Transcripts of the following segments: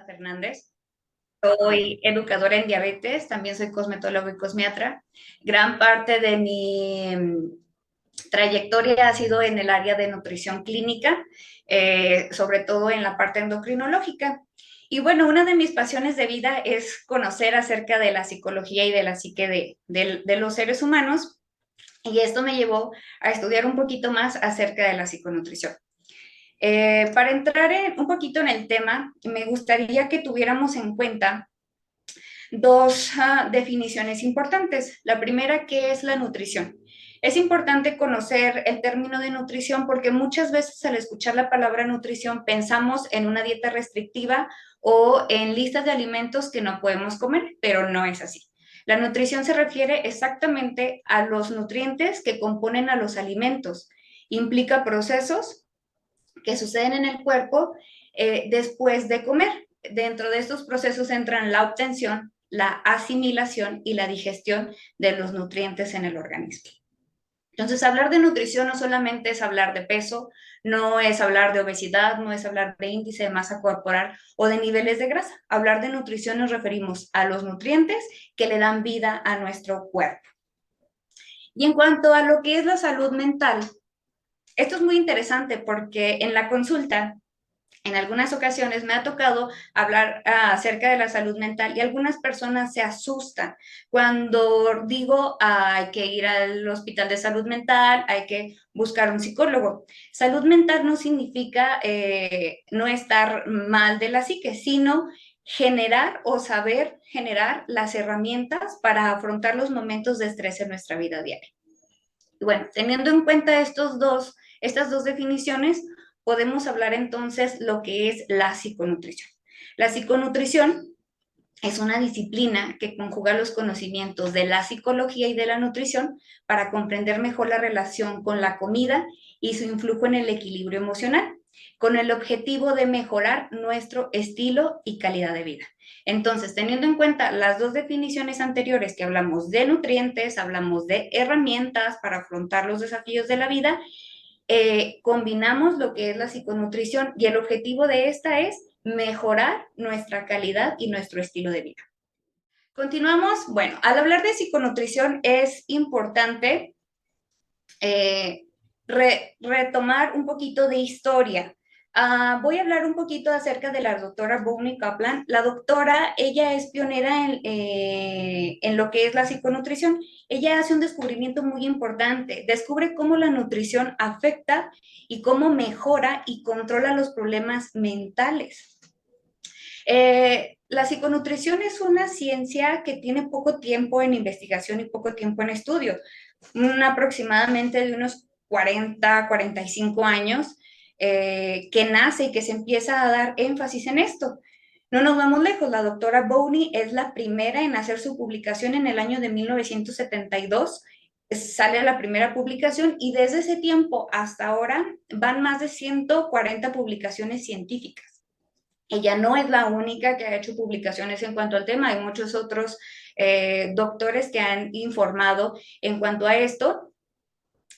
Fernanda Fernández. Soy educadora en diabetes, también soy cosmetólogo y cosmiatra. Gran parte de mi trayectoria ha sido en el área de nutrición clínica, sobre todo en la parte endocrinológica. Y bueno, una de mis pasiones de vida es conocer acerca de la psicología y de la psique de los seres humanos, y esto me llevó a estudiar un poquito más acerca de la psiconutrición. Para entrar un poquito en el tema, me gustaría que tuviéramos en cuenta dos definiciones importantes. La primera, que es la nutrición. Es importante conocer el término de nutrición porque muchas veces al escuchar la palabra nutrición pensamos en una dieta restrictiva o en listas de alimentos que no podemos comer, pero no es así. La nutrición se refiere exactamente a los nutrientes que componen a los alimentos. Implica procesos que suceden en el cuerpo después de comer. Dentro de estos procesos entran la obtención, la asimilación y la digestión de los nutrientes en el organismo. Entonces, hablar de nutrición no solamente es hablar de peso, no es hablar de obesidad, no es hablar de índice de masa corporal o de niveles de grasa. Hablar de nutrición nos referimos a los nutrientes que le dan vida a nuestro cuerpo. Y en cuanto a lo que es la salud mental, esto es muy interesante porque en la consulta, en algunas ocasiones me ha tocado hablar acerca de la salud mental y algunas personas se asustan cuando digo hay que ir al hospital de salud mental, hay que buscar un psicólogo. Salud mental no significa no estar mal de la psique, sino generar o saber generar las herramientas para afrontar los momentos de estrés en nuestra vida diaria. Y bueno, teniendo en cuenta estas dos definiciones, podemos hablar entonces lo que es la psiconutrición. La psiconutrición es una disciplina que conjuga los conocimientos de la psicología y de la nutrición para comprender mejor la relación con la comida y su influjo en el equilibrio emocional, con el objetivo de mejorar nuestro estilo y calidad de vida. Entonces, teniendo en cuenta las dos definiciones anteriores que hablamos de nutrientes, hablamos de herramientas para afrontar los desafíos de la vida, combinamos lo que es la psiconutrición y el objetivo de esta es mejorar nuestra calidad y nuestro estilo de vida. Continuamos. Bueno, al hablar de psiconutrición es importante retomar un poquito de historia. Voy a hablar un poquito acerca de la doctora Bownie Kaplan. La doctora, ella es pionera en lo que es la psiconutrición. Ella hace un descubrimiento muy importante. Descubre cómo la nutrición afecta y cómo mejora y controla los problemas mentales. La psiconutrición es una ciencia que tiene poco tiempo en investigación y poco tiempo en estudio, aproximadamente de unos 45 años, que nace y que se empieza a dar énfasis en esto. No nos vamos lejos, la doctora Bownie es la primera en hacer su publicación en el año de 1972, sale la primera publicación y desde ese tiempo hasta ahora van más de 140 publicaciones científicas. Ella no es la única que ha hecho publicaciones en cuanto al tema, hay muchos otros doctores que han informado en cuanto a esto,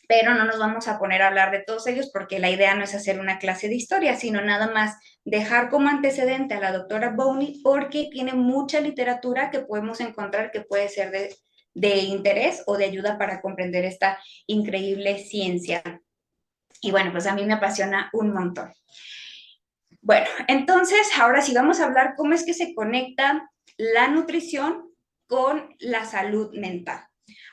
pero no nos vamos a poner a hablar de todos ellos porque la idea no es hacer una clase de historia, sino nada más dejar como antecedente a la doctora Bownie porque tiene mucha literatura que podemos encontrar que puede ser de interés o de ayuda para comprender esta increíble ciencia. Y bueno, pues a mí me apasiona un montón. Bueno, entonces, ahora sí vamos a hablar cómo es que se conecta la nutrición con la salud mental.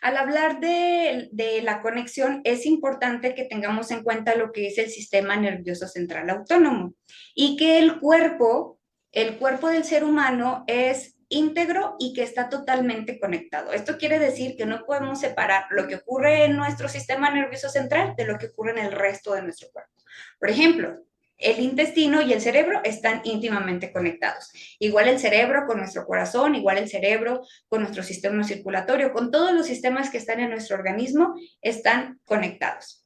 Al hablar de la conexión, es importante que tengamos en cuenta lo que es el sistema nervioso central autónomo y que el cuerpo del ser humano es íntegro y que está totalmente conectado. Esto quiere decir que no podemos separar lo que ocurre en nuestro sistema nervioso central de lo que ocurre en el resto de nuestro cuerpo. Por ejemplo, el intestino y el cerebro están íntimamente conectados. Igual el cerebro con nuestro corazón, igual el cerebro con nuestro sistema circulatorio, con todos los sistemas que están en nuestro organismo, están conectados.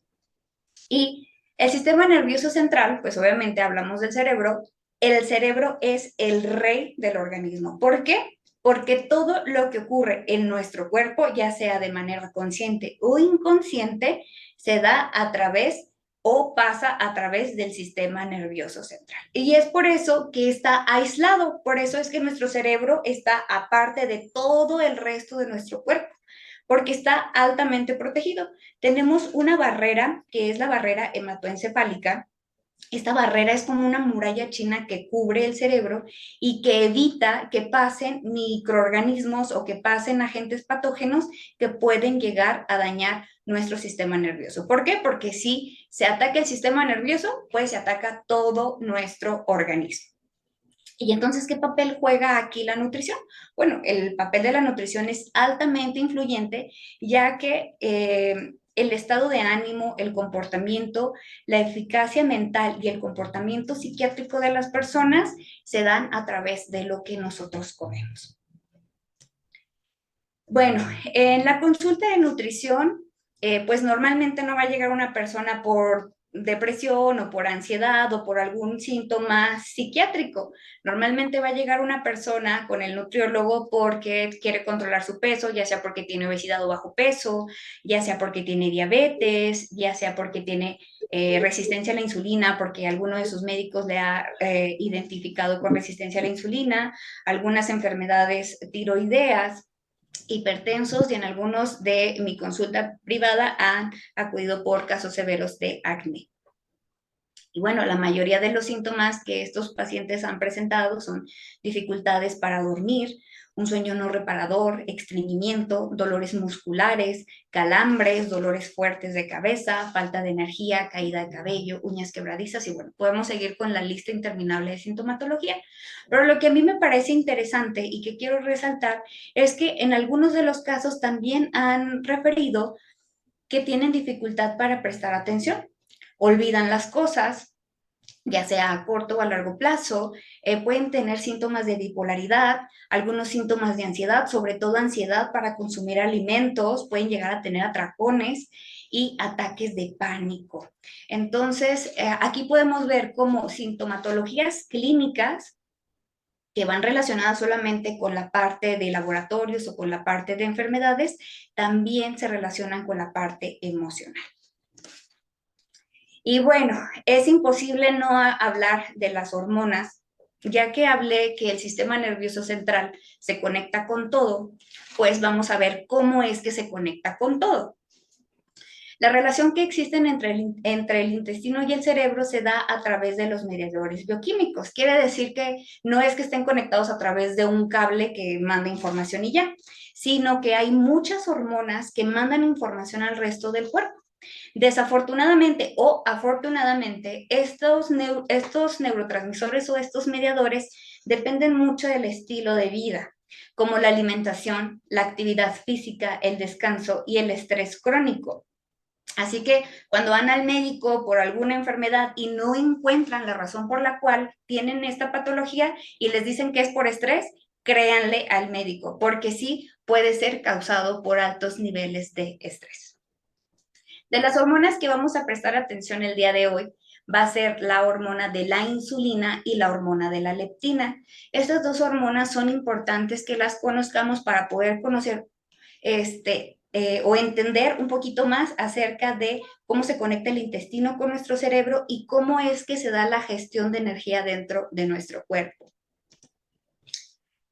Y el sistema nervioso central, pues obviamente hablamos del cerebro, el cerebro es el rey del organismo. ¿Por qué? Porque todo lo que ocurre en nuestro cuerpo, ya sea de manera consciente o inconsciente, se da a través o pasa a través del sistema nervioso central. Y es por eso que está aislado, por eso es que nuestro cerebro está aparte de todo el resto de nuestro cuerpo, porque está altamente protegido. Tenemos una barrera que es la barrera hematoencefálica. Esta barrera es como una muralla china que cubre el cerebro y que evita que pasen microorganismos o que pasen agentes patógenos que pueden llegar a dañar nuestro sistema nervioso. ¿Por qué? Porque si se ataca el sistema nervioso, pues se ataca todo nuestro organismo. Y entonces, ¿qué papel juega aquí la nutrición? Bueno, el papel de la nutrición es altamente influyente, ya que el estado de ánimo, el comportamiento, la eficacia mental y el comportamiento psiquiátrico de las personas se dan a través de lo que nosotros comemos. Bueno, en la consulta de nutrición, pues normalmente no va a llegar una persona por depresión o por ansiedad o por algún síntoma psiquiátrico. Normalmente va a llegar una persona con el nutriólogo porque quiere controlar su peso, ya sea porque tiene obesidad o bajo peso, ya sea porque tiene diabetes, ya sea porque tiene resistencia a la insulina, porque alguno de sus médicos le ha identificado con resistencia a la insulina, algunas enfermedades tiroideas, hipertensos, y en algunos de mi consulta privada han acudido por casos severos de acné. Y bueno, la mayoría de los síntomas que estos pacientes han presentado son dificultades para dormir, un sueño no reparador, estreñimiento, dolores musculares, calambres, dolores fuertes de cabeza, falta de energía, caída de cabello, uñas quebradizas, y bueno, podemos seguir con la lista interminable de sintomatología. Pero lo que a mí me parece interesante y que quiero resaltar es que en algunos de los casos también han referido que tienen dificultad para prestar atención, olvidan las cosas, ya sea a corto o a largo plazo, pueden tener síntomas de bipolaridad, algunos síntomas de ansiedad, sobre todo ansiedad para consumir alimentos, pueden llegar a tener atracones y ataques de pánico. Entonces, aquí podemos ver cómo sintomatologías clínicas que van relacionadas solamente con la parte de laboratorios o con la parte de enfermedades, también se relacionan con la parte emocional. Y bueno, es imposible no hablar de las hormonas, ya que hablé que el sistema nervioso central se conecta con todo, pues vamos a ver cómo es que se conecta con todo. La relación que existe entre el intestino y el cerebro se da a través de los mediadores bioquímicos. Quiere decir que no es que estén conectados a través de un cable que manda información y ya, sino que hay muchas hormonas que mandan información al resto del cuerpo. Desafortunadamente o afortunadamente, estos neurotransmisores o estos mediadores dependen mucho del estilo de vida, como la alimentación, la actividad física, el descanso y el estrés crónico. Así que cuando van al médico por alguna enfermedad y no encuentran la razón por la cual tienen esta patología y les dicen que es por estrés, créanle al médico, porque sí puede ser causado por altos niveles de estrés. De las hormonas que vamos a prestar atención el día de hoy, va a ser la hormona de la insulina y la hormona de la leptina. Estas dos hormonas son importantes que las conozcamos para poder conocer o entender un poquito más acerca de cómo se conecta el intestino con nuestro cerebro y cómo es que se da la gestión de energía dentro de nuestro cuerpo.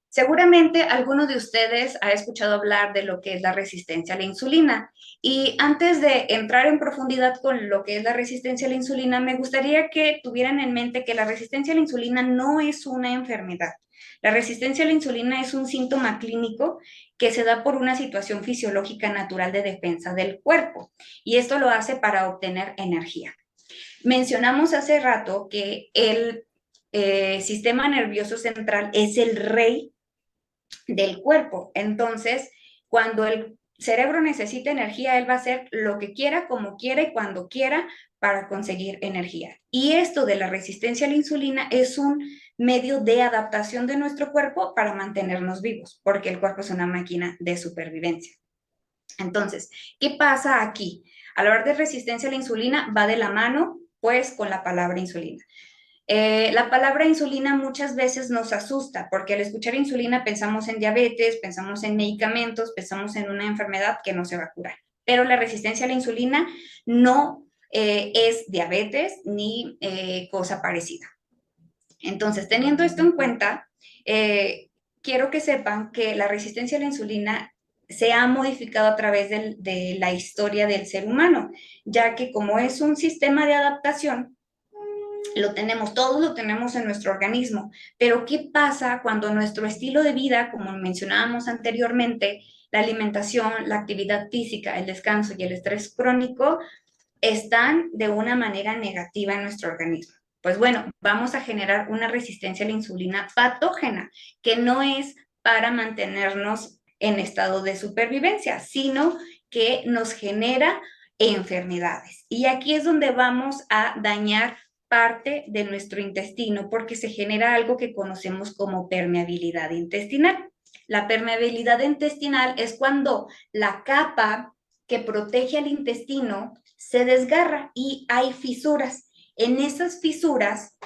Seguramente alguno de ustedes ha escuchado hablar de lo que es la resistencia a la insulina. Y antes de entrar en profundidad con lo que es la resistencia a la insulina, me gustaría que tuvieran en mente que la resistencia a la insulina no es una enfermedad. La resistencia a la insulina es un síntoma clínico que se da por una situación fisiológica natural de defensa del cuerpo. Y esto lo hace para obtener energía. Mencionamos hace rato que el sistema nervioso central es el rey del cuerpo. Entonces, cuando el cerebro necesita energía, él va a hacer lo que quiera, como quiera y cuando quiera para conseguir energía. Y esto de la resistencia a la insulina es un medio de adaptación de nuestro cuerpo para mantenernos vivos, porque el cuerpo es una máquina de supervivencia. Entonces, ¿qué pasa aquí? Al hablar de resistencia a la insulina, va de la mano, pues, con la palabra insulina. La palabra insulina muchas veces nos asusta porque al escuchar insulina pensamos en diabetes, pensamos en medicamentos, pensamos en una enfermedad que no se va a curar. Pero la resistencia a la insulina no es diabetes ni cosa parecida. Entonces, teniendo esto en cuenta, quiero que sepan que la resistencia a la insulina se ha modificado a través de la historia del ser humano, ya que como es un sistema de adaptación, todos lo tenemos en nuestro organismo. Pero ¿qué pasa cuando nuestro estilo de vida, como mencionábamos anteriormente, la alimentación, la actividad física, el descanso y el estrés crónico están de una manera negativa en nuestro organismo? Pues bueno, vamos a generar una resistencia a la insulina patógena, que no es para mantenernos en estado de supervivencia, sino que nos genera enfermedades. Y aquí es donde vamos a dañar parte de nuestro intestino porque se genera algo que conocemos como permeabilidad intestinal. La permeabilidad intestinal es cuando la capa que protege al intestino se desgarra y hay fisuras. En esas fisuras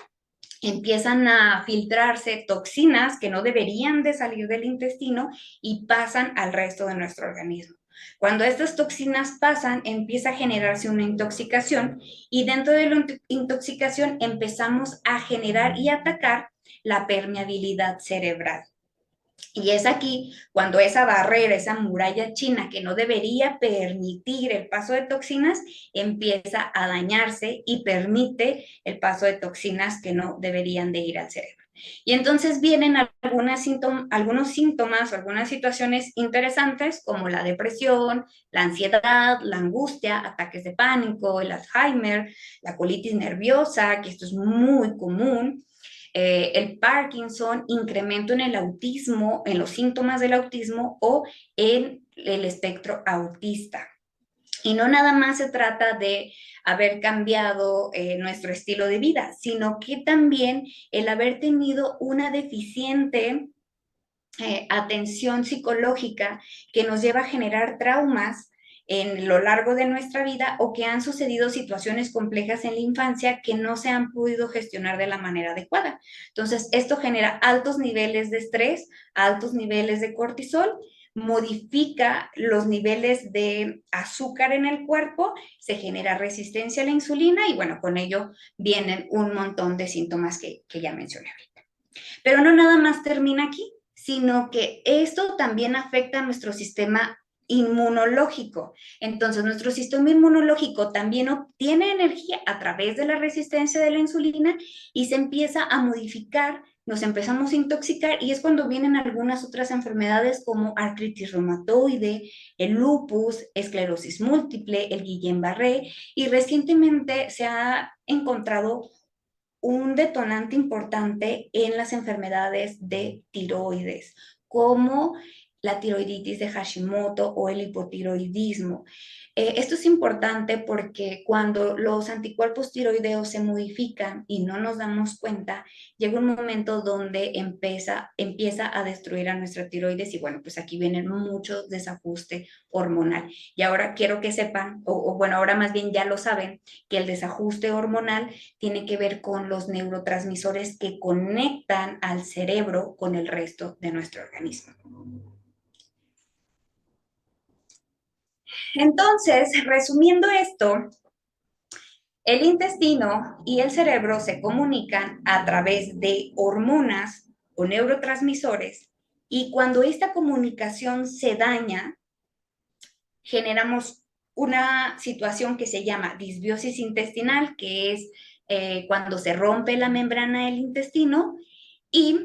empiezan a filtrarse toxinas que no deberían de salir del intestino y pasan al resto de nuestro organismo. Cuando estas toxinas pasan, empieza a generarse una intoxicación y dentro de la intoxicación empezamos a generar y atacar la permeabilidad cerebral. Y es aquí cuando esa barrera, esa muralla china que no debería permitir el paso de toxinas, empieza a dañarse y permite el paso de toxinas que no deberían de ir al cerebro. Y entonces vienen algunos síntomas o algunas situaciones interesantes como la depresión, la ansiedad, la angustia, ataques de pánico, el Alzheimer, la colitis nerviosa, que esto es muy común, el Parkinson, incremento en el autismo, en los síntomas del autismo o en el espectro autista. Y no nada más se trata de haber cambiado nuestro estilo de vida, sino que también el haber tenido una deficiente atención psicológica que nos lleva a generar traumas en lo largo de nuestra vida o que han sucedido situaciones complejas en la infancia que no se han podido gestionar de la manera adecuada. Entonces, esto genera altos niveles de estrés, altos niveles de cortisol, modifica los niveles de azúcar en el cuerpo, se genera resistencia a la insulina y bueno, con ello vienen un montón de síntomas que ya mencioné ahorita. Pero no nada más termina aquí, sino que esto también afecta a nuestro sistema inmunológico. Entonces, nuestro sistema inmunológico también obtiene energía a través de la resistencia de la insulina y se empieza a modificar, nos empezamos a intoxicar y es cuando vienen algunas otras enfermedades como artritis reumatoide, el lupus, esclerosis múltiple, el Guillain-Barré y recientemente se ha encontrado un detonante importante en las enfermedades de tiroides, como la tiroiditis de Hashimoto o el hipotiroidismo. Esto es importante porque cuando los anticuerpos tiroideos se modifican y no nos damos cuenta, llega un momento donde empieza a destruir a nuestra tiroides y bueno, pues aquí viene mucho desajuste hormonal. Y ahora quiero que sepan, o bueno, ahora más bien ya lo saben, que el desajuste hormonal tiene que ver con los neurotransmisores que conectan al cerebro con el resto de nuestro organismo. Entonces, resumiendo esto, el intestino y el cerebro se comunican a través de hormonas o neurotransmisores y cuando esta comunicación se daña, generamos una situación que se llama disbiosis intestinal, que es cuando se rompe la membrana del intestino, y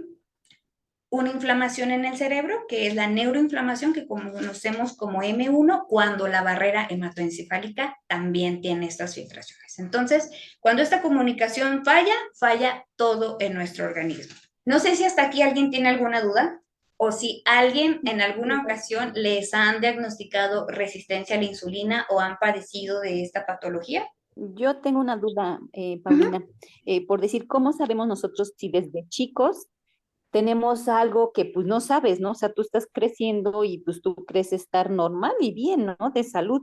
una inflamación en el cerebro, que es la neuroinflamación que conocemos como M1, cuando la barrera hematoencefálica también tiene estas filtraciones. Entonces, cuando esta comunicación falla, falla todo en nuestro organismo. No sé si hasta aquí alguien tiene alguna duda o si alguien en alguna ocasión les han diagnosticado resistencia a la insulina o han padecido de esta patología. Yo tengo una duda, Paulina, por decir, ¿cómo sabemos nosotros si desde chicos tenemos algo que pues no sabes, ¿no? O sea, tú estás creciendo y pues tú crees estar normal y bien, ¿no? De salud,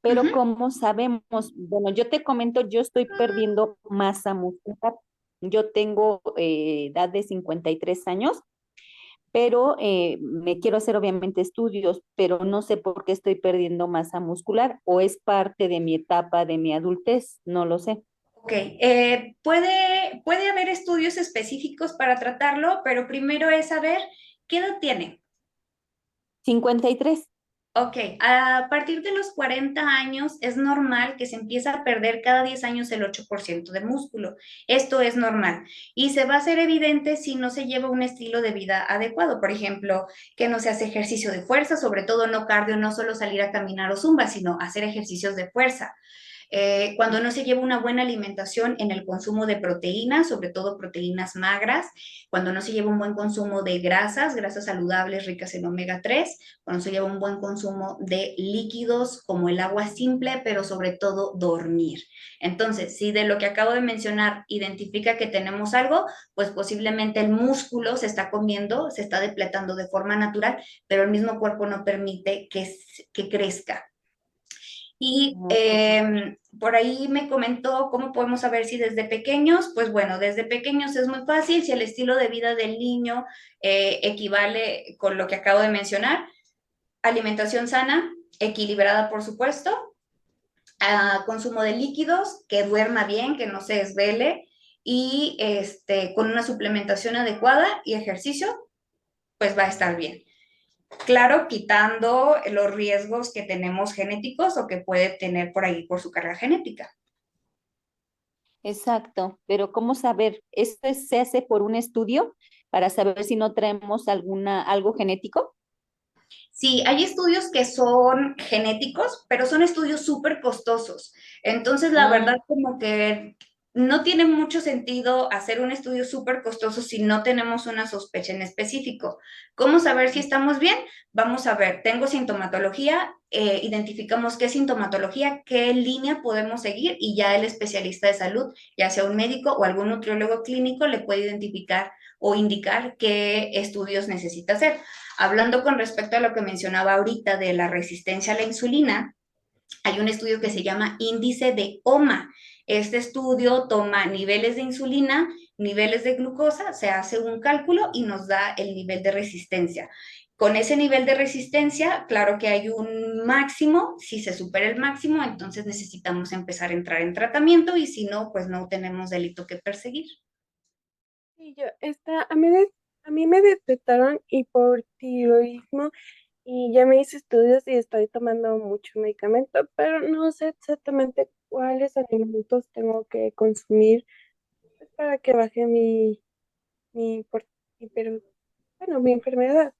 pero ¿cómo sabemos? Bueno, yo te comento, yo estoy perdiendo masa muscular. Yo tengo edad de 53 años, pero me quiero hacer obviamente estudios, pero no sé por qué estoy perdiendo masa muscular o es parte de mi etapa de mi adultez, no lo sé. Ok, puede haber estudios específicos para tratarlo, pero primero es saber qué edad tiene. 53. Ok, a partir de los 40 años es normal que se empiece a perder cada 10 años el 8% de músculo. Esto es normal y se va a hacer evidente si no se lleva un estilo de vida adecuado. Por ejemplo, que no se hace ejercicio de fuerza, sobre todo no cardio, no solo salir a caminar o zumba, sino hacer ejercicios de fuerza. Cuando no se lleva una buena alimentación en el consumo de proteínas, sobre todo proteínas magras, cuando no se lleva un buen consumo de grasas, grasas saludables ricas en omega 3, cuando se lleva un buen consumo de líquidos como el agua simple, pero sobre todo dormir. Entonces, si de lo que acabo de mencionar identifica que tenemos algo, pues posiblemente el músculo se está comiendo, se está depletando de forma natural, pero el mismo cuerpo no permite que crezca. Y por ahí me comentó cómo podemos saber si desde pequeños, pues bueno, desde pequeños es muy fácil, si el estilo de vida del niño equivale con lo que acabo de mencionar, alimentación sana, equilibrada por supuesto, consumo de líquidos, que duerma bien, que no se desvele y con una suplementación adecuada y ejercicio, pues va a estar bien. Claro, quitando los riesgos que tenemos genéticos o que puede tener por ahí por su carga genética. Exacto, pero ¿cómo saber? Se hace por un estudio para saber si no traemos algo genético? Sí, hay estudios que son genéticos, pero son estudios súper costosos. Entonces, la Ah, verdad, como que no tiene mucho sentido hacer un estudio súper costoso si no tenemos una sospecha en específico. ¿Cómo saber si estamos bien? Vamos a ver, tengo sintomatología, identificamos qué sintomatología, qué línea podemos seguir y ya el especialista de salud, ya sea un médico o algún nutriólogo clínico, le puede identificar o indicar qué estudios necesita hacer. Hablando con respecto a lo que mencionaba ahorita de la resistencia a la insulina, hay un estudio que se llama índice de OMA. Este estudio toma niveles de insulina, niveles de glucosa, se hace un cálculo y nos da el nivel de resistencia. Con ese nivel de resistencia, claro que hay un máximo, si se supera el máximo, entonces necesitamos empezar a entrar en tratamiento y si no, pues no tenemos delito que perseguir. Sí, a mí me detectaron hipotiroidismo y ya me hice estudios y estoy tomando mucho medicamento, pero no sé exactamente cuáles alimentos tengo que consumir pues, para que baje pero, bueno, mi enfermedad.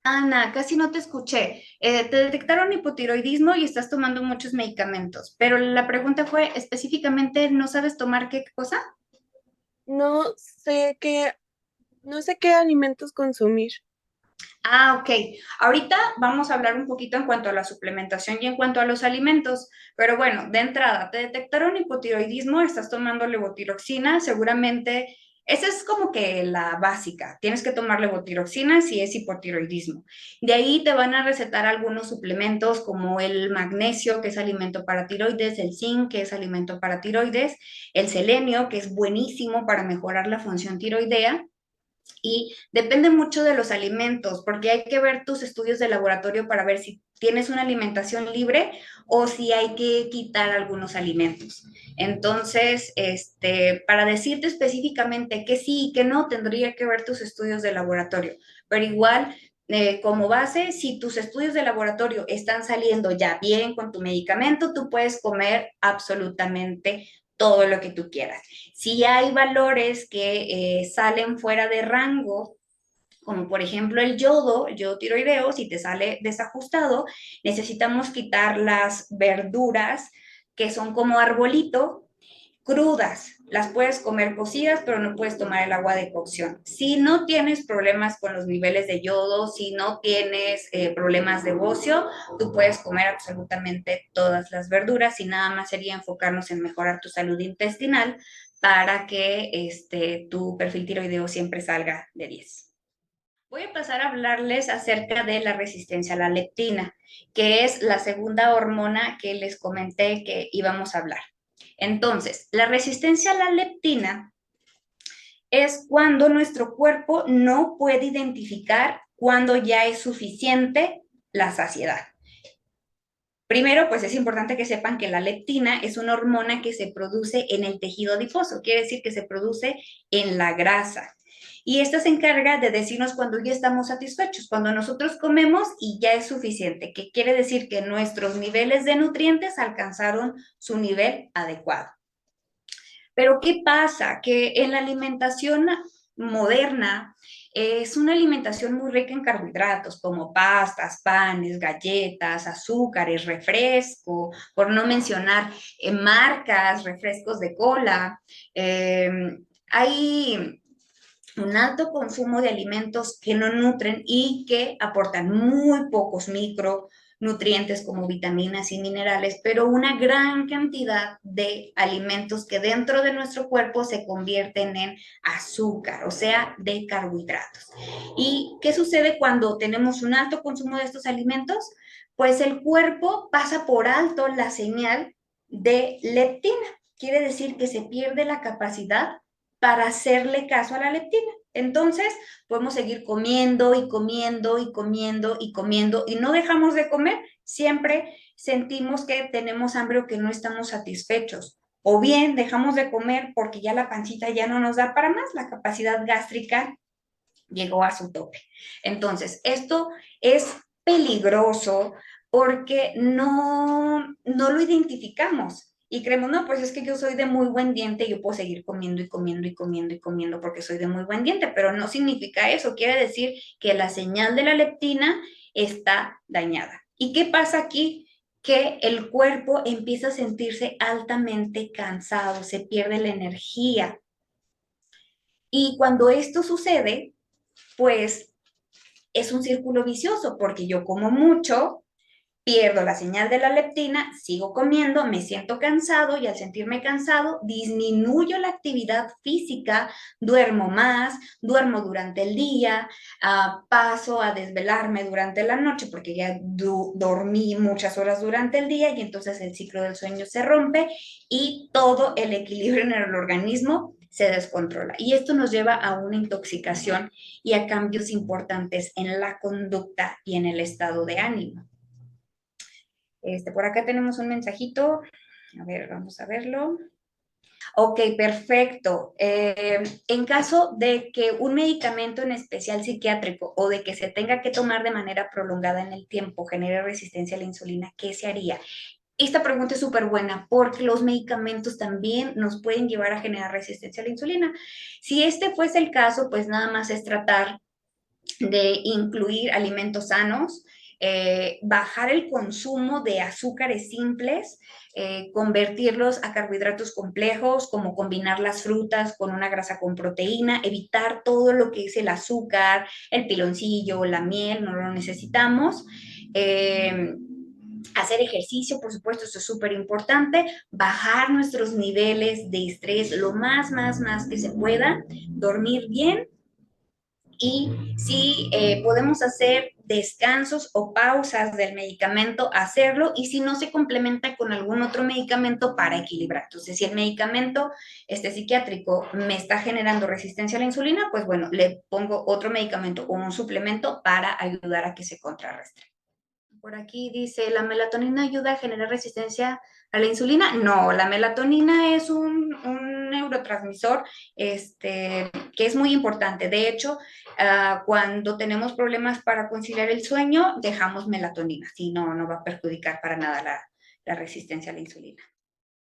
Ana, casi no te escuché. Te detectaron hipotiroidismo y estás tomando muchos medicamentos, pero la pregunta fue específicamente, ¿no sabes tomar qué cosa? No sé no sé qué alimentos consumir. Ah, ok. Ahorita vamos a hablar un poquito en cuanto a la suplementación y en cuanto a los alimentos, pero bueno, de entrada, te detectaron hipotiroidismo, estás tomando levotiroxina, seguramente esa es como que la básica. Tienes que tomar levotiroxina si es hipotiroidismo. De ahí te van a recetar algunos suplementos como el magnesio, que es alimento para tiroides, el zinc, que es alimento para tiroides, el selenio, que es buenísimo para mejorar la función tiroidea. Y depende mucho de los alimentos, porque hay que ver tus estudios de laboratorio para ver si tienes una alimentación libre o si hay que quitar algunos alimentos. Entonces, para decirte específicamente que sí y que no, tendría que ver tus estudios de laboratorio. Pero igual, como base, si tus estudios de laboratorio están saliendo ya bien con tu medicamento, tú puedes comer absolutamente todo lo que tú quieras. Si hay valores que salen fuera de rango, como por ejemplo el yodo tiroideo, si te sale desajustado, necesitamos quitar las verduras que son como arbolito, crudas. Las puedes comer cocidas, pero no puedes tomar el agua de cocción. Si no tienes problemas con los niveles de yodo, si no tienes problemas de bocio, tú puedes comer absolutamente todas las verduras y nada más sería enfocarnos en mejorar tu salud intestinal para que tu perfil tiroideo siempre salga de 10. Voy a pasar a hablarles acerca de la resistencia a la leptina, que es la segunda hormona que les comenté que íbamos a hablar. Entonces, la resistencia a la leptina es cuando nuestro cuerpo no puede identificar cuando ya es suficiente la saciedad. Primero, pues es importante que sepan que la leptina es una hormona que se produce en el tejido adiposo, quiere decir que se produce en la grasa. Y esta se encarga de decirnos cuando ya estamos satisfechos, cuando nosotros comemos y ya es suficiente, que quiere decir que nuestros niveles de nutrientes alcanzaron su nivel adecuado. Pero ¿qué pasa? Que en la alimentación moderna es una alimentación muy rica en carbohidratos, como pastas, panes, galletas, azúcares, refresco, por no mencionar marcas, refrescos de cola. Eh, hay un alto consumo de alimentos que no nutren y que aportan muy pocos micronutrientes como vitaminas y minerales, pero una gran cantidad de alimentos que dentro de nuestro cuerpo se convierten en azúcar, o sea, de carbohidratos. ¿Y qué sucede cuando tenemos un alto consumo de estos alimentos? Pues el cuerpo pasa por alto la señal de leptina. Quiere decir que se pierde la capacidad para hacerle caso a la leptina. Entonces, podemos seguir comiendo y comiendo y comiendo y comiendo y no dejamos de comer. Siempre sentimos que tenemos hambre o que no estamos satisfechos. O bien dejamos de comer porque ya la pancita ya no nos da para más, la capacidad gástrica llegó a su tope. Entonces, esto es peligroso porque no lo identificamos y creemos, no, pues es que yo soy de muy buen diente y yo puedo seguir comiendo y comiendo y comiendo y comiendo porque soy de muy buen diente, pero no significa eso, quiere decir que la señal de la leptina está dañada. ¿Y qué pasa aquí? Que el cuerpo empieza a sentirse altamente cansado, se pierde la energía. Y cuando esto sucede, pues es un círculo vicioso porque yo como mucho, pierdo la señal de la leptina, sigo comiendo, me siento cansado y al sentirme cansado disminuyo la actividad física, duermo más, duermo durante el día, paso a desvelarme durante la noche porque ya dormí muchas horas durante el día y entonces el ciclo del sueño se rompe y todo el equilibrio en el organismo se descontrola. Y esto nos lleva a una intoxicación y a cambios importantes en la conducta y en el estado de ánimo. Por acá tenemos un mensajito. A ver, vamos a verlo. Ok, perfecto. En caso de que un medicamento en especial psiquiátrico o de que se tenga que tomar de manera prolongada en el tiempo genere resistencia a la insulina, ¿qué se haría? Esta pregunta es súper buena porque los medicamentos también nos pueden llevar a generar resistencia a la insulina. Si este fuese el caso, pues nada más es tratar de incluir alimentos sanos, bajar el consumo de azúcares simples, convertirlos a carbohidratos complejos, como combinar las frutas con una grasa con proteína, evitar todo lo que es el azúcar, el piloncillo, la miel, no lo necesitamos. Hacer ejercicio, por supuesto, esto es súper importante, bajar nuestros niveles de estrés lo más que se pueda, dormir bien y si podemos hacer descansos o pausas del medicamento, hacerlo y si no se complementa con algún otro medicamento para equilibrar. Entonces, si el medicamento psiquiátrico me está generando resistencia a la insulina, pues bueno, le pongo otro medicamento o un suplemento para ayudar a que se contrarrestre. Por aquí dice, ¿la melatonina ayuda a generar resistencia a la insulina? No, la melatonina es un neurotransmisor que es muy importante. De hecho, cuando tenemos problemas para conciliar el sueño, dejamos melatonina. Si no, no va a perjudicar para nada la resistencia a la insulina.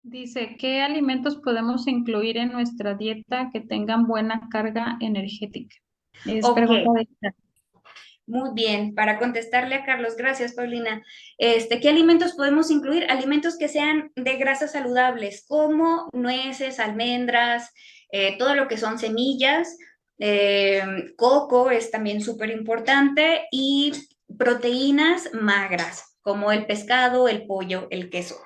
Dice, ¿qué alimentos podemos incluir en nuestra dieta que tengan buena carga energética? Es pregunta Ok. de... Muy bien, para contestarle a Carlos, gracias Paulina. ¿Qué alimentos podemos incluir? Alimentos que sean de grasas saludables, como nueces, almendras, todo lo que son semillas, coco es también súper importante y proteínas magras, como el pescado, el pollo, el queso.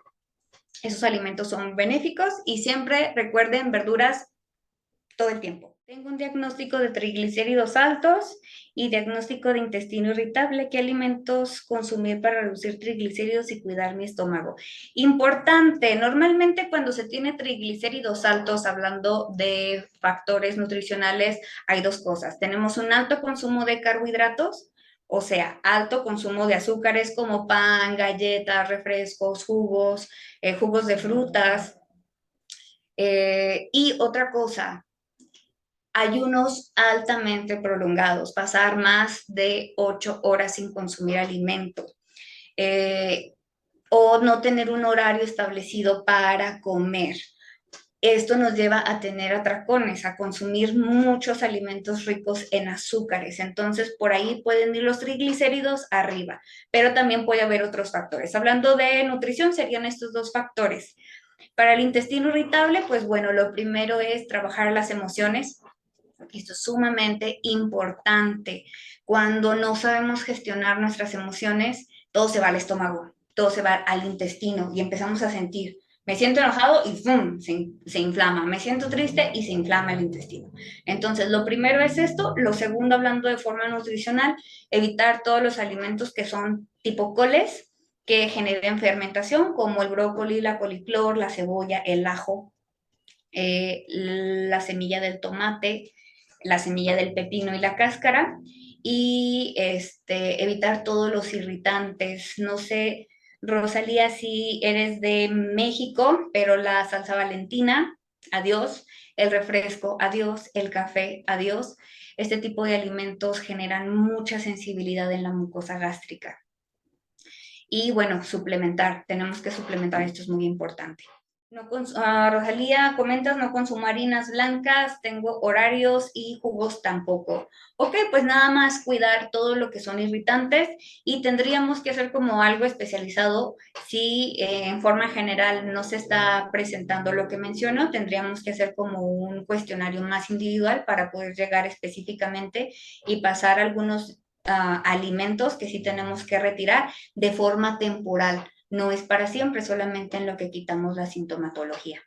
Esos alimentos son benéficos y siempre recuerden verduras todo el tiempo. Tengo un diagnóstico de triglicéridos altos y diagnóstico de intestino irritable. ¿Qué alimentos consumir para reducir triglicéridos y cuidar mi estómago? Importante, normalmente cuando se tiene triglicéridos altos, hablando de factores nutricionales, hay dos cosas. Tenemos un alto consumo de carbohidratos, o sea, alto consumo de azúcares como pan, galletas, refrescos, jugos, jugos de frutas. Y otra cosa, ayunos altamente prolongados, pasar más de 8 horas sin consumir alimento, eh, o no tener un horario establecido para comer. Esto nos lleva a tener atracones, a consumir muchos alimentos ricos en azúcares. Entonces, por ahí pueden ir los triglicéridos arriba, pero también puede haber otros factores. Hablando de nutrición, serían estos dos factores. Para el intestino irritable, pues bueno, lo primero es trabajar las emociones. Esto es sumamente importante. Cuando no sabemos gestionar nuestras emociones, todo se va al estómago, todo se va al intestino y empezamos a sentir, me siento enojado y ¡pum! Se inflama, me siento triste y se inflama el intestino. Entonces, lo primero es esto. Lo segundo, hablando de forma nutricional, evitar todos los alimentos que son tipo coles, que generen fermentación, como el brócoli, la coliflor, la cebolla, el ajo, la semilla del tomate, la semilla del pepino y la cáscara, y evitar todos los irritantes. No sé, Rosalía, si eres de México, pero la salsa Valentina, adiós, el refresco, adiós, el café, adiós. Este tipo de alimentos generan mucha sensibilidad en la mucosa gástrica. Y bueno, suplementar, tenemos que suplementar, esto es muy importante. No Rosalía, comentas, no consumo harinas blancas, tengo horarios y jugos tampoco. Ok, pues nada más cuidar todo lo que son irritantes, y tendríamos que hacer como algo especializado. Si en forma general no se está presentando lo que menciono, tendríamos que hacer como un cuestionario más individual para poder llegar específicamente y pasar algunos alimentos que sí tenemos que retirar de forma temporal. No es para siempre, solamente en lo que quitamos la sintomatología.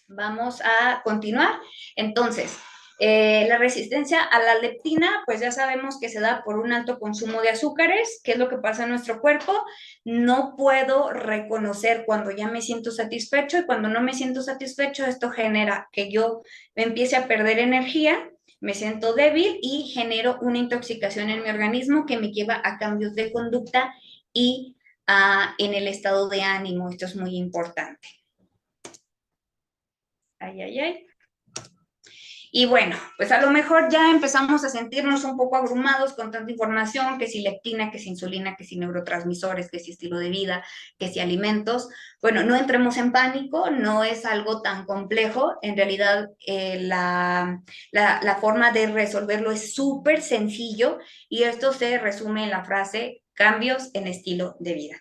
Vamos a continuar. Entonces, la resistencia a la leptina, pues ya sabemos que se da por un alto consumo de azúcares. ¿Qué es lo que pasa en nuestro cuerpo? No puedo reconocer cuando ya me siento satisfecho, y cuando no me siento satisfecho, esto genera que yo me empiece a perder energía, me siento débil y genero una intoxicación en mi organismo que me lleva a cambios de conducta y en el estado de ánimo. Esto es muy importante. Ay, ay, ay. Y bueno, pues a lo mejor ya empezamos a sentirnos un poco abrumados con tanta información, que si leptina, que si insulina, que si neurotransmisores, que si estilo de vida, que si alimentos. Bueno, no entremos en pánico, no es algo tan complejo. En realidad, la forma de resolverlo es súper sencillo, y esto se resume en la frase: cambios en estilo de vida.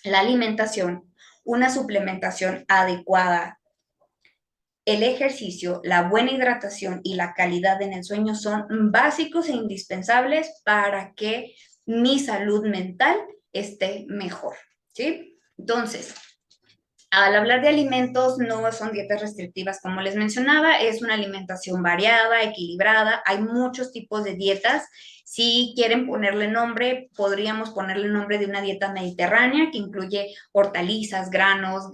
La alimentación, una suplementación adecuada, el ejercicio, la buena hidratación y la calidad en el sueño son básicos e indispensables para que mi salud mental esté mejor, ¿sí? Entonces, al hablar de alimentos, no son dietas restrictivas, como les mencionaba, es una alimentación variada, equilibrada. Hay muchos tipos de dietas. Si quieren ponerle nombre, podríamos ponerle el nombre de una dieta mediterránea que incluye hortalizas, granos,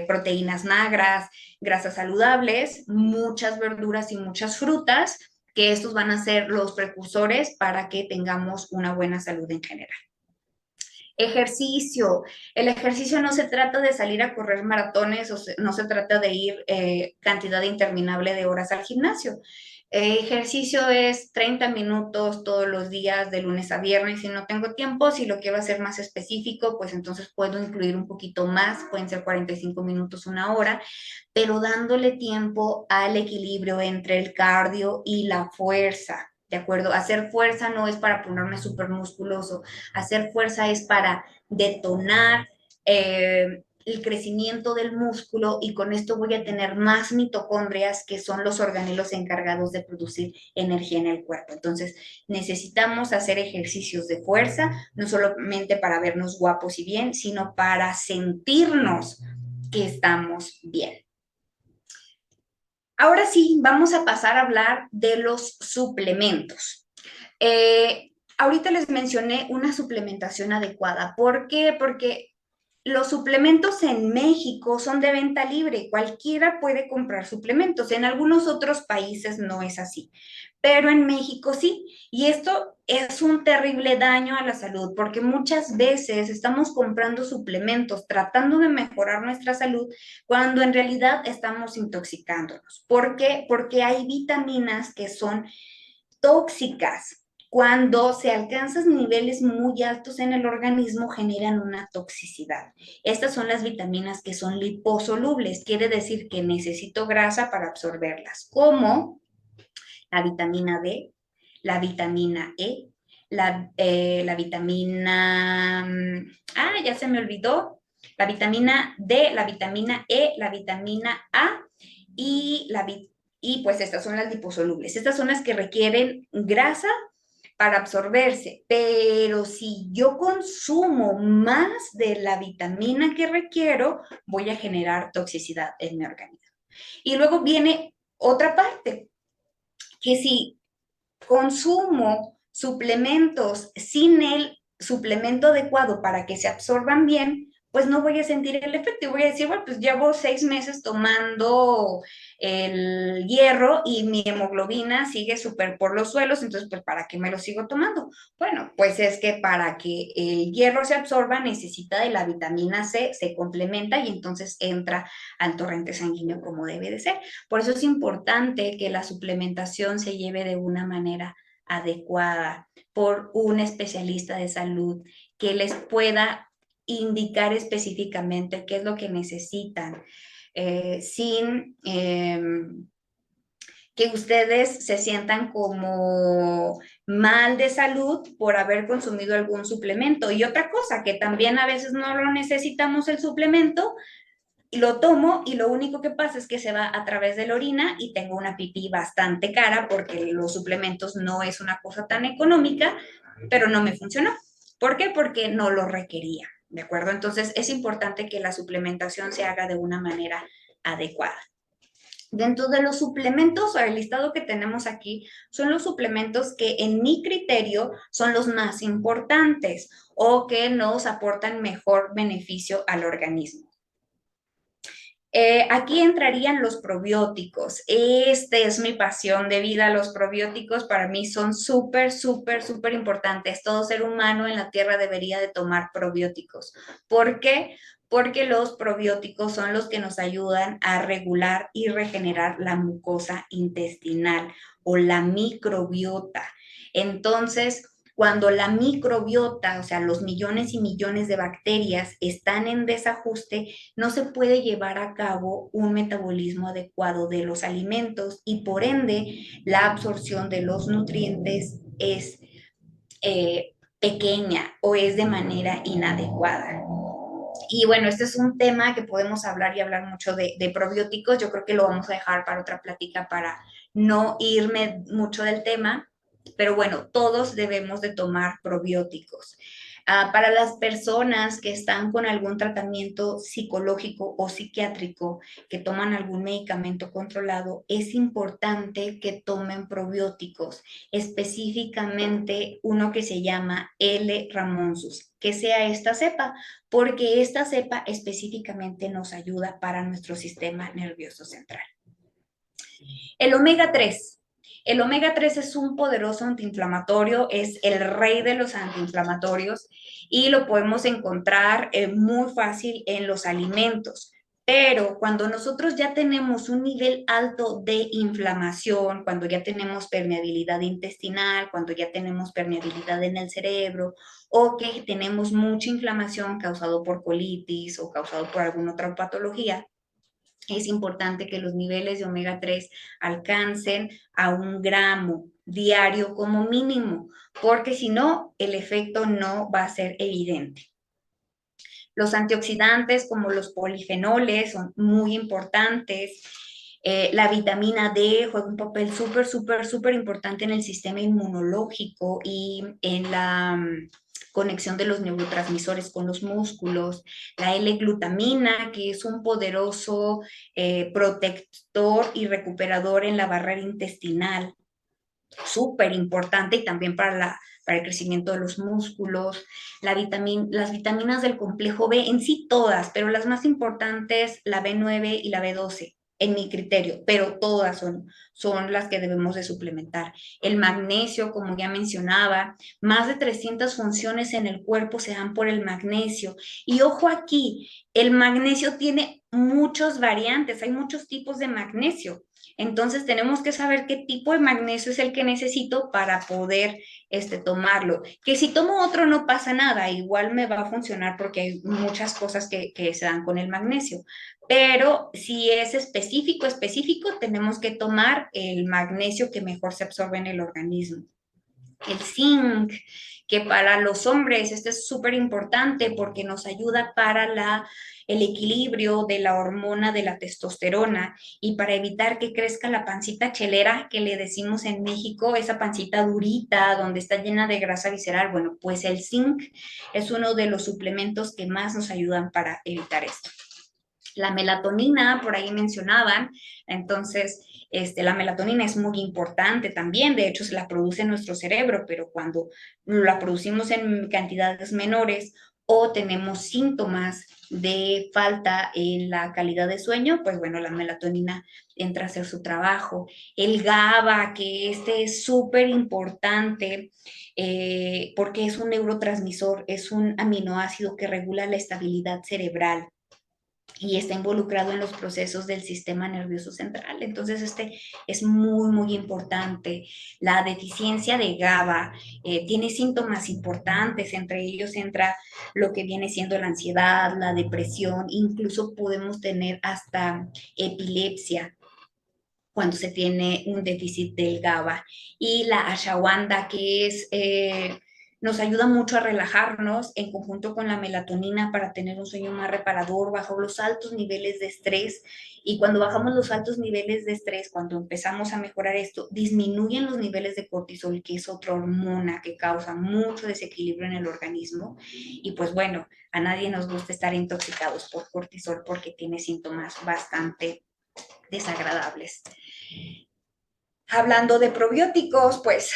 proteínas magras, grasas saludables, muchas verduras y muchas frutas, que estos van a ser los precursores para que tengamos una buena salud en general. Ejercicio. El ejercicio no se trata de salir a correr maratones, o no se trata de ir cantidad interminable de horas al gimnasio. Ejercicio es 30 minutos todos los días, de lunes a viernes. Si no tengo tiempo, si lo quiero hacer más específico, pues entonces puedo incluir un poquito más, pueden ser 45 minutos, una hora, pero dándole tiempo al equilibrio entre el cardio y la fuerza. ¿De acuerdo? Hacer fuerza no es para ponerme súper musculoso. Hacer fuerza es para detonar el crecimiento del músculo, y con esto voy a tener más mitocondrias, que son los organelos encargados de producir energía en el cuerpo. Entonces, necesitamos hacer ejercicios de fuerza, no solamente para vernos guapos y bien, sino para sentirnos que estamos bien. Ahora sí, vamos a pasar a hablar de los suplementos. Ahorita les mencioné una suplementación adecuada. ¿Por qué? Porque los suplementos en México son de venta libre. Cualquiera puede comprar suplementos. En algunos otros países no es así, pero en México sí. Y esto es un terrible daño a la salud porque muchas veces estamos comprando suplementos tratando de mejorar nuestra salud cuando en realidad estamos intoxicándonos. ¿Por qué? Porque hay vitaminas que son tóxicas. Cuando se alcanzan niveles muy altos en el organismo, generan una toxicidad. Estas son las vitaminas que son liposolubles, quiere decir que necesito grasa para absorberlas, como la vitamina D, la vitamina E, la vitamina, ya se me olvidó, la vitamina D, la vitamina E, la vitamina A y y pues estas son las liposolubles. Estas son las que requieren grasa para absorberse, pero si yo consumo más de la vitamina que requiero, voy a generar toxicidad en mi organismo. Y luego viene otra parte, que si consumo suplementos sin el suplemento adecuado para que se absorban bien, pues no voy a sentir el efecto y voy a decir, bueno, pues llevo 6 meses tomando el hierro y mi hemoglobina sigue súper por los suelos, entonces, pues, ¿para qué me lo sigo tomando? Bueno, pues es que para que el hierro se absorba necesita de la vitamina C, se complementa y entonces entra al torrente sanguíneo como debe de ser. Por eso es importante que la suplementación se lleve de una manera adecuada por un especialista de salud que les pueda indicar específicamente qué es lo que necesitan, sin que ustedes se sientan como mal de salud por haber consumido algún suplemento. Y otra cosa, que también a veces no lo necesitamos el suplemento, y lo tomo y lo único que pasa es que se va a través de la orina y tengo una pipí bastante cara porque los suplementos no es una cosa tan económica, pero no me funcionó. ¿Por qué? Porque no lo requería, ¿de acuerdo? Entonces es importante que la suplementación se haga de una manera adecuada. Dentro de los suplementos, o el listado que tenemos aquí, son los suplementos que en mi criterio son los más importantes o que nos aportan mejor beneficio al organismo. Aquí entrarían los probióticos. Este es mi pasión de vida. Los probióticos para mí son súper, súper, súper importantes. Todo ser humano en la Tierra debería de tomar probióticos. ¿Por qué? Porque los probióticos son los que nos ayudan a regular y regenerar la mucosa intestinal o la microbiota. Entonces, cuando la microbiota, o sea, los millones y millones de bacterias están en desajuste, no se puede llevar a cabo un metabolismo adecuado de los alimentos y por ende la absorción de los nutrientes es pequeña o es de manera inadecuada. Y bueno, este es un tema que podemos hablar y hablar mucho de probióticos. Yo creo que lo vamos a dejar para otra plática para no irme mucho del tema, pero bueno, todos debemos de tomar probióticos. Para las personas que están con algún tratamiento psicológico o psiquiátrico, que toman algún medicamento controlado, es importante que tomen probióticos, específicamente uno que se llama L-Ramonsus, que sea esta cepa, porque esta cepa específicamente nos ayuda para nuestro sistema nervioso central. El omega 3. El omega 3 es un poderoso antiinflamatorio, es el rey de los antiinflamatorios y lo podemos encontrar muy fácil en los alimentos. Pero cuando nosotros ya tenemos un nivel alto de inflamación, cuando ya tenemos permeabilidad intestinal, cuando ya tenemos permeabilidad en el cerebro o que tenemos mucha inflamación causado por colitis o causado por alguna otra patología, es importante que los niveles de omega 3 alcancen a 1 gramo diario como mínimo, porque si no, el efecto no va a ser evidente. Los antioxidantes como los polifenoles son muy importantes. La vitamina D juega un papel súper, súper, súper importante en el sistema inmunológico y en la conexión de los neurotransmisores con los músculos. La L-glutamina, que es un poderoso protector y recuperador en la barrera intestinal, súper importante y también para el crecimiento de los músculos. Las vitaminas del complejo B, en sí todas, pero las más importantes, la B9 y la B12 en mi criterio, pero todas son las que debemos de suplementar. El magnesio, como ya mencionaba, más de 300 funciones en el cuerpo se dan por el magnesio. Y ojo aquí, el magnesio tiene muchas variantes, hay muchos tipos de magnesio. Entonces tenemos que saber qué tipo de magnesio es el que necesito para poder tomarlo. Que si tomo otro no pasa nada, igual me va a funcionar porque hay muchas cosas que se dan con el magnesio. Pero si es específico, tenemos que tomar el magnesio que mejor se absorbe en el organismo. El zinc, que para los hombres este es súper importante porque nos ayuda para el equilibrio de la hormona de la testosterona y para evitar que crezca la pancita chelera que le decimos en México, esa pancita durita donde está llena de grasa visceral. Bueno, pues el zinc es uno de los suplementos que más nos ayudan para evitar esto. La melatonina, por ahí mencionaban, entonces la melatonina es muy importante también, de hecho se la produce en nuestro cerebro, pero cuando la producimos en cantidades menores o tenemos síntomas de falta en la calidad de sueño, pues bueno, la melatonina entra a hacer su trabajo. El GABA, que es súper importante porque es un neurotransmisor, es un aminoácido que regula la estabilidad cerebral y está involucrado en los procesos del sistema nervioso central. Entonces, es muy, muy importante. La deficiencia de GABA tiene síntomas importantes, entre ellos entra lo que viene siendo la ansiedad, la depresión, incluso podemos tener hasta epilepsia cuando se tiene un déficit del GABA. Y la ashwagandha, que nos ayuda mucho a relajarnos en conjunto con la melatonina para tener un sueño más reparador bajo los altos niveles de estrés. Y cuando bajamos los altos niveles de estrés, cuando empezamos a mejorar esto, disminuyen los niveles de cortisol, que es otra hormona que causa mucho desequilibrio en el organismo. Y pues bueno, a nadie nos gusta estar intoxicados por cortisol porque tiene síntomas bastante desagradables. Hablando de probióticos, pues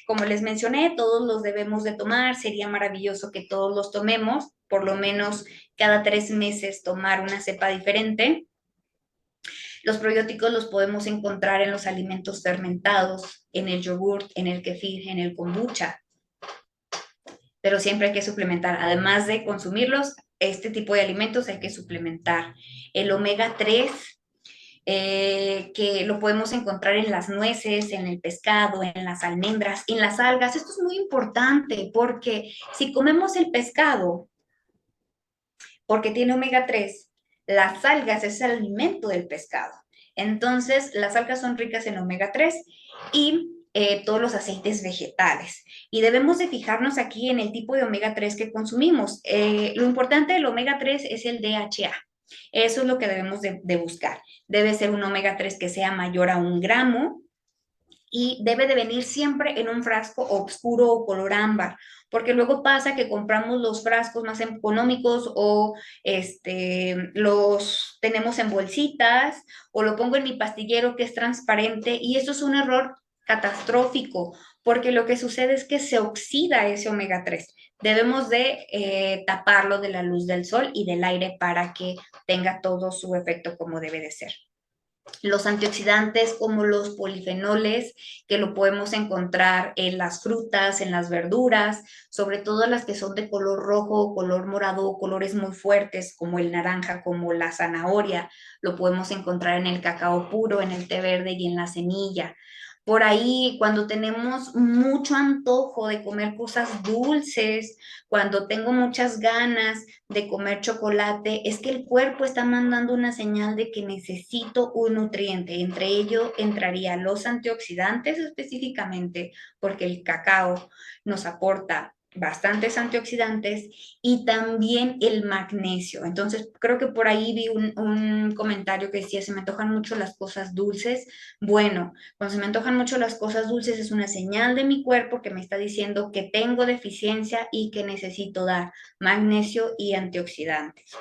como les mencioné, todos los debemos de tomar. Sería maravilloso que todos los tomemos, por lo menos cada 3 meses tomar una cepa diferente. Los probióticos los podemos encontrar en los alimentos fermentados, en el yogurt, en el kefir, en el kombucha. Pero siempre hay que suplementar. Además de consumirlos, este tipo de alimentos hay que suplementar. El omega 3 que lo podemos encontrar en las nueces, en el pescado, en las almendras, en las algas. Esto es muy importante porque si comemos el pescado, porque tiene omega 3, las algas es el alimento del pescado. Entonces, las algas son ricas en omega 3 y todos los aceites vegetales. Y debemos de fijarnos aquí en el tipo de omega 3 que consumimos. Lo importante del omega 3 es el DHA. Eso es lo que debemos de buscar. Debe ser un omega 3 que sea mayor a 1 gramo y debe de venir siempre en un frasco oscuro o color ámbar, porque luego pasa que compramos los frascos más económicos o los tenemos en bolsitas o lo pongo en mi pastillero que es transparente y eso es un error catastrófico, porque lo que sucede es que se oxida ese omega 3. Debemos de taparlo de la luz del sol y del aire para que tenga todo su efecto como debe de ser. Los antioxidantes como los polifenoles, que lo podemos encontrar en las frutas, en las verduras, sobre todo las que son de color rojo, color morado, colores muy fuertes como el naranja, como la zanahoria, lo podemos encontrar en el cacao puro, en el té verde y en la semilla. Por ahí, cuando tenemos mucho antojo de comer cosas dulces, cuando tengo muchas ganas de comer chocolate, es que el cuerpo está mandando una señal de que necesito un nutriente. Entre ello entraría los antioxidantes específicamente, porque el cacao nos aporta bastantes antioxidantes y también el magnesio. Entonces, creo que por ahí vi un comentario que decía, se me antojan mucho las cosas dulces. Bueno, cuando se me antojan mucho las cosas dulces es una señal de mi cuerpo que me está diciendo que tengo deficiencia y que necesito dar magnesio y antioxidantes.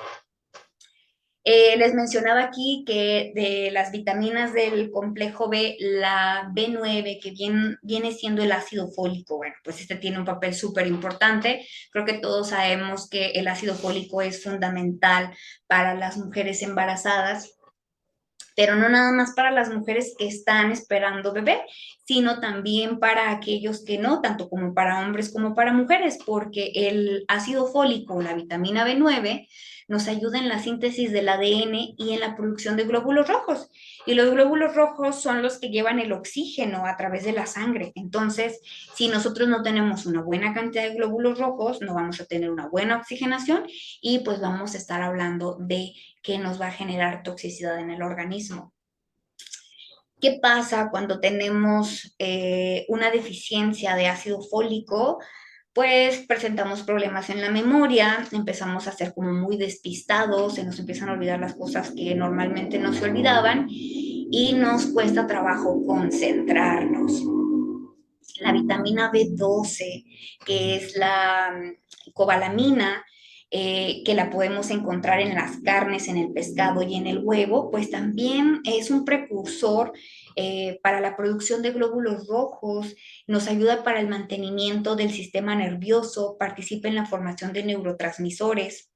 Les mencionaba aquí que de las vitaminas del complejo B, la B9, que viene siendo el ácido fólico, bueno, pues este tiene un papel súper importante. Creo que todos sabemos que el ácido fólico es fundamental para las mujeres embarazadas, pero no nada más para las mujeres que están esperando bebé, sino también para aquellos que no, tanto como para hombres como para mujeres, porque el ácido fólico, la vitamina B9, nos ayuda en la síntesis del ADN y en la producción de glóbulos rojos. Y los glóbulos rojos son los que llevan el oxígeno a través de la sangre. Entonces, si nosotros no tenemos una buena cantidad de glóbulos rojos, no vamos a tener una buena oxigenación y pues vamos a estar hablando de que nos va a generar toxicidad en el organismo. ¿Qué pasa cuando tenemos una deficiencia de ácido fólico? Pues presentamos problemas en la memoria, empezamos a ser como muy despistados, se nos empiezan a olvidar las cosas que normalmente no se olvidaban y nos cuesta trabajo concentrarnos. La vitamina B12, que es la cobalamina, que la podemos encontrar en las carnes, en el pescado y en el huevo, pues también es un precursor para la producción de glóbulos rojos, nos ayuda para el mantenimiento del sistema nervioso, participa en la formación de neurotransmisores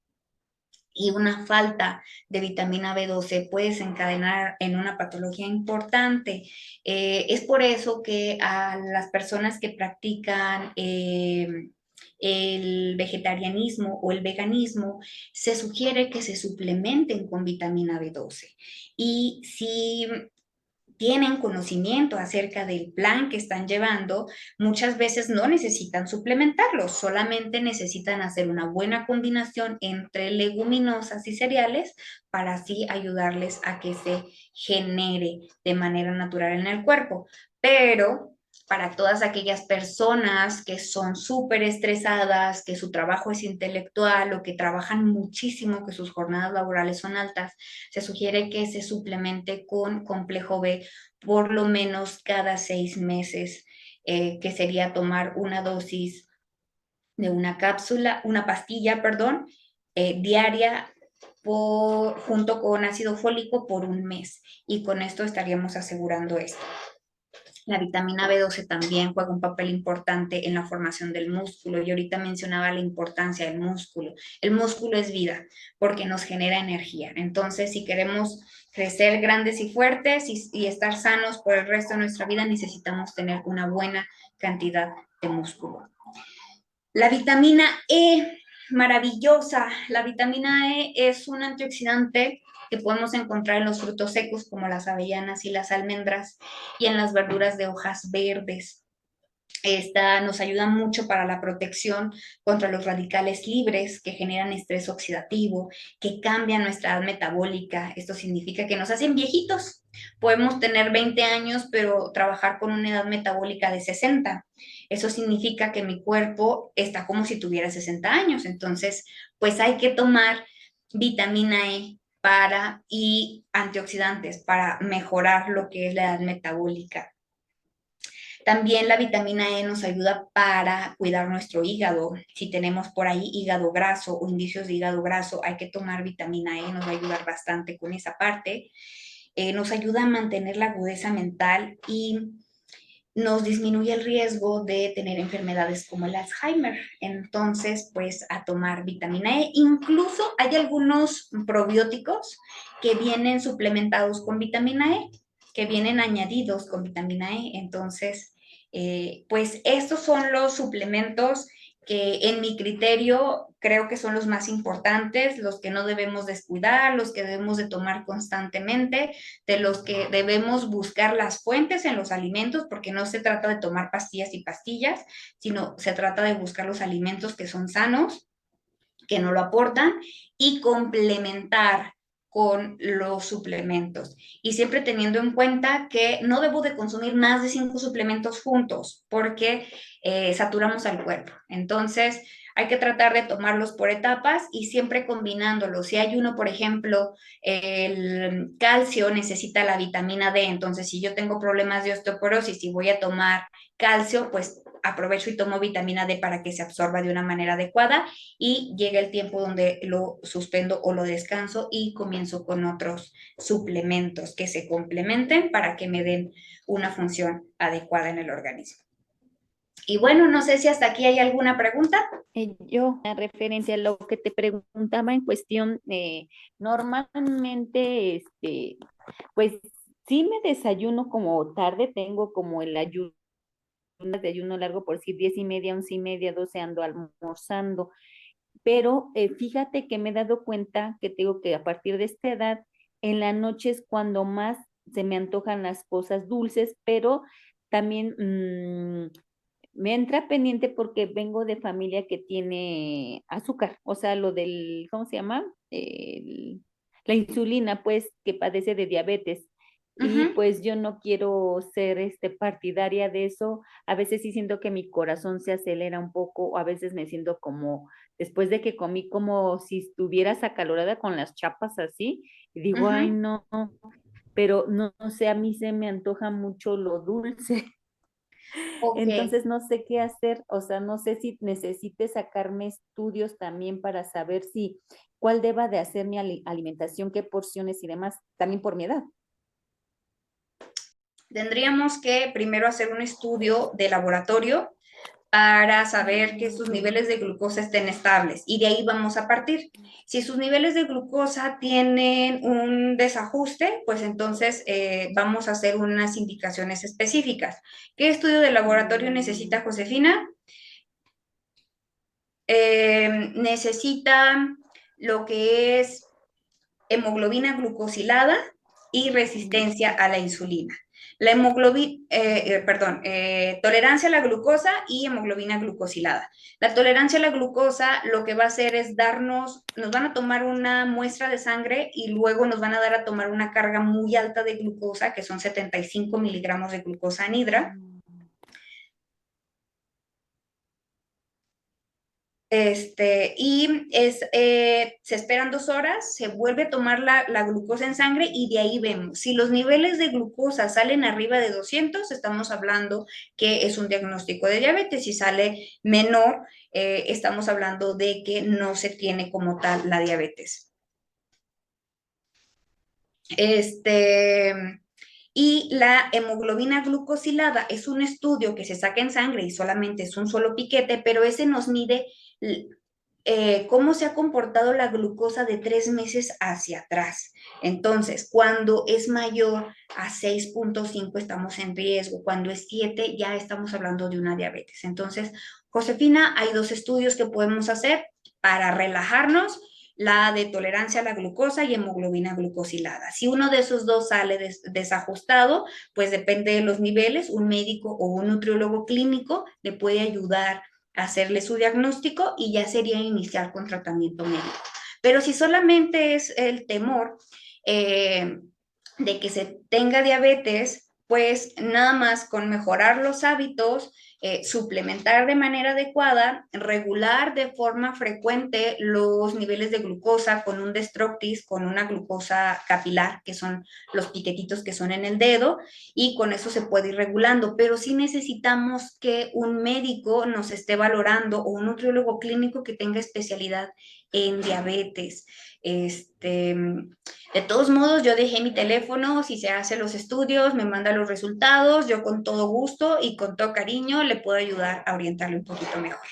y una falta de vitamina B12 puede desencadenar en una patología importante. Es por eso que a las personas que practican el vegetarianismo o el veganismo, se sugiere que se suplementen con vitamina B12. Y si tienen conocimiento acerca del plan que están llevando, muchas veces no necesitan suplementarlo, solamente necesitan hacer una buena combinación entre leguminosas y cereales para así ayudarles a que se genere de manera natural en el cuerpo. Pero para todas aquellas personas que son súper estresadas, que su trabajo es intelectual o que trabajan muchísimo, que sus jornadas laborales son altas, se sugiere que se suplemente con complejo B por lo menos cada 6 meses, que sería tomar una dosis de una cápsula, una pastilla, perdón, diaria junto con ácido fólico por un mes. Y con esto estaríamos asegurando esto. La vitamina B12 también juega un papel importante en la formación del músculo. Yo ahorita mencionaba la importancia del músculo. El músculo es vida porque nos genera energía. Entonces, si queremos crecer grandes y fuertes y estar sanos por el resto de nuestra vida, necesitamos tener una buena cantidad de músculo. La vitamina E, maravillosa. La vitamina E es un antioxidante que podemos encontrar en los frutos secos como las avellanas y las almendras y en las verduras de hojas verdes. Esta nos ayuda mucho para la protección contra los radicales libres que generan estrés oxidativo, que cambian nuestra edad metabólica. Esto significa que nos hacen viejitos. Podemos tener 20 años, pero trabajar con una edad metabólica de 60. Eso significa que mi cuerpo está como si tuviera 60 años. Entonces, pues hay que tomar vitamina E y antioxidantes para mejorar lo que es la edad metabólica. También la vitamina E nos ayuda para cuidar nuestro hígado. Si tenemos por ahí hígado graso o indicios de hígado graso, hay que tomar vitamina E, nos va a ayudar bastante con esa parte. Nos ayuda a mantener la agudeza mental y nos disminuye el riesgo de tener enfermedades como el Alzheimer. Entonces, pues a tomar vitamina E. Incluso hay algunos probióticos que vienen suplementados con vitamina E, que vienen añadidos con vitamina E. Entonces, pues estos son los suplementos que en mi criterio creo que son los más importantes, los que no debemos descuidar, los que debemos de tomar constantemente, de los que debemos buscar las fuentes en los alimentos, porque no se trata de tomar pastillas y pastillas, sino se trata de buscar los alimentos que son sanos, que no lo aportan, y complementar con los suplementos y siempre teniendo en cuenta que no debo de consumir más de 5 suplementos juntos porque saturamos al cuerpo. Entonces, hay que tratar de tomarlos por etapas y siempre combinándolos. Si hay uno, por ejemplo, el calcio necesita la vitamina D, entonces si yo tengo problemas de osteoporosis y voy a tomar calcio, pues aprovecho y tomo vitamina D para que se absorba de una manera adecuada y llega el tiempo donde lo suspendo o lo descanso y comienzo con otros suplementos que se complementen para que me den una función adecuada en el organismo. Y bueno, no sé si hasta aquí hay alguna pregunta. Yo, en referencia a lo que te preguntaba en cuestión, normalmente, pues sí me desayuno como tarde, tengo como el ayuno de ayuno largo, por decir 10:30, 11:30, 12 ando almorzando, pero fíjate que me he dado cuenta que tengo que a partir de esta edad, en la noche es cuando más se me antojan las cosas dulces, pero también me entra pendiente porque vengo de familia que tiene azúcar, o sea, lo del, ¿cómo se llama? La insulina, pues, que padece de diabetes. Y Ujú. pues yo no quiero ser partidaria de eso. A veces sí siento que mi corazón se acelera un poco, o a veces me siento como, después de que comí, como si estuvieras acalorada con las chapas así, y digo, ay, Ujú. no, pero no, no sé, a mí se me antoja mucho lo dulce. Ok. Entonces no sé qué hacer, o sea, no sé si necesite sacarme estudios también para saber si cuál deba de hacer mi alimentación, qué porciones y demás, también por mi edad. Tendríamos que primero hacer un estudio de laboratorio para saber que sus niveles de glucosa estén estables y de ahí vamos a partir. Si sus niveles de glucosa tienen un desajuste, pues entonces vamos a hacer unas indicaciones específicas. ¿Qué estudio de laboratorio necesita Josefina? Necesita lo que es hemoglobina glucosilada y resistencia a la insulina. La hemoglobina, tolerancia a la glucosa y hemoglobina glucosilada. La tolerancia a la glucosa lo que va a hacer es nos van a tomar una muestra de sangre y luego nos van a dar a tomar una carga muy alta de glucosa, que son 75 miligramos de glucosa anhidra. Se esperan 2 horas, se vuelve a tomar la glucosa en sangre y de ahí vemos. Si los niveles de glucosa salen arriba de 200, estamos hablando que es un diagnóstico de diabetes. Si sale menor, estamos hablando de que no se tiene como tal la diabetes. Y la hemoglobina glucosilada es un estudio que se saca en sangre y solamente es un solo piquete, pero ese nos mide cómo se ha comportado la glucosa de 3 meses hacia atrás. Entonces, cuando es mayor a 6.5 estamos en riesgo, cuando es 7 ya estamos hablando de una diabetes. Entonces, Josefina, hay 2 estudios que podemos hacer para relajarnos, la de tolerancia a la glucosa y hemoglobina glucosilada. Si uno de esos dos sale desajustado, pues depende de los niveles, un médico o un nutriólogo clínico le puede ayudar a hacerle su diagnóstico y ya sería iniciar con tratamiento médico. Pero si solamente es el temor de que se tenga diabetes, pues nada más con mejorar los hábitos, suplementar de manera adecuada, regular de forma frecuente los niveles de glucosa con un Destructis, con una glucosa capilar, que son los piquetitos que son en el dedo, y con eso se puede ir regulando, pero sí necesitamos que un médico nos esté valorando o un nutriólogo clínico que tenga especialidad en diabetes. De todos modos, yo dejé mi teléfono, si se hace los estudios, me manda los resultados, yo con todo gusto y con todo cariño le puedo ayudar a orientarle un poquito mejor.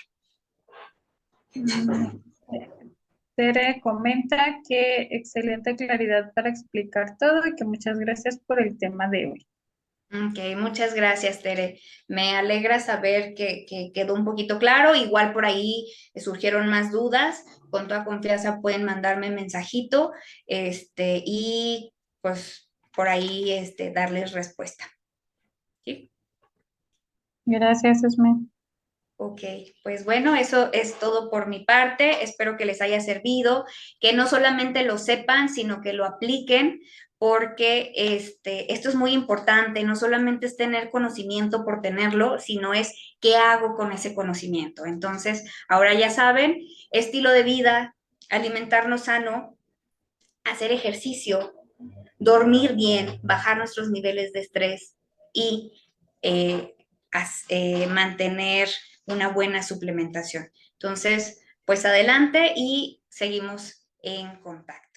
Tere comenta que excelente claridad para explicar todo y que muchas gracias por el tema de hoy. Ok, muchas gracias, Tere. Me alegra saber que quedó un poquito claro. Igual por ahí surgieron más dudas. Con toda confianza pueden mandarme mensajito, y pues por ahí darles respuesta. ¿Sí? Gracias, Esme. Ok. Ok, pues bueno, eso es todo por mi parte. Espero que les haya servido, que no solamente lo sepan, sino que lo apliquen, porque esto es muy importante. No solamente es tener conocimiento por tenerlo, sino es qué hago con ese conocimiento. Entonces, ahora ya saben, estilo de vida, alimentarnos sano, hacer ejercicio, dormir bien, bajar nuestros niveles de estrés y eh, mantener una buena suplementación. Entonces, pues adelante y seguimos en contacto.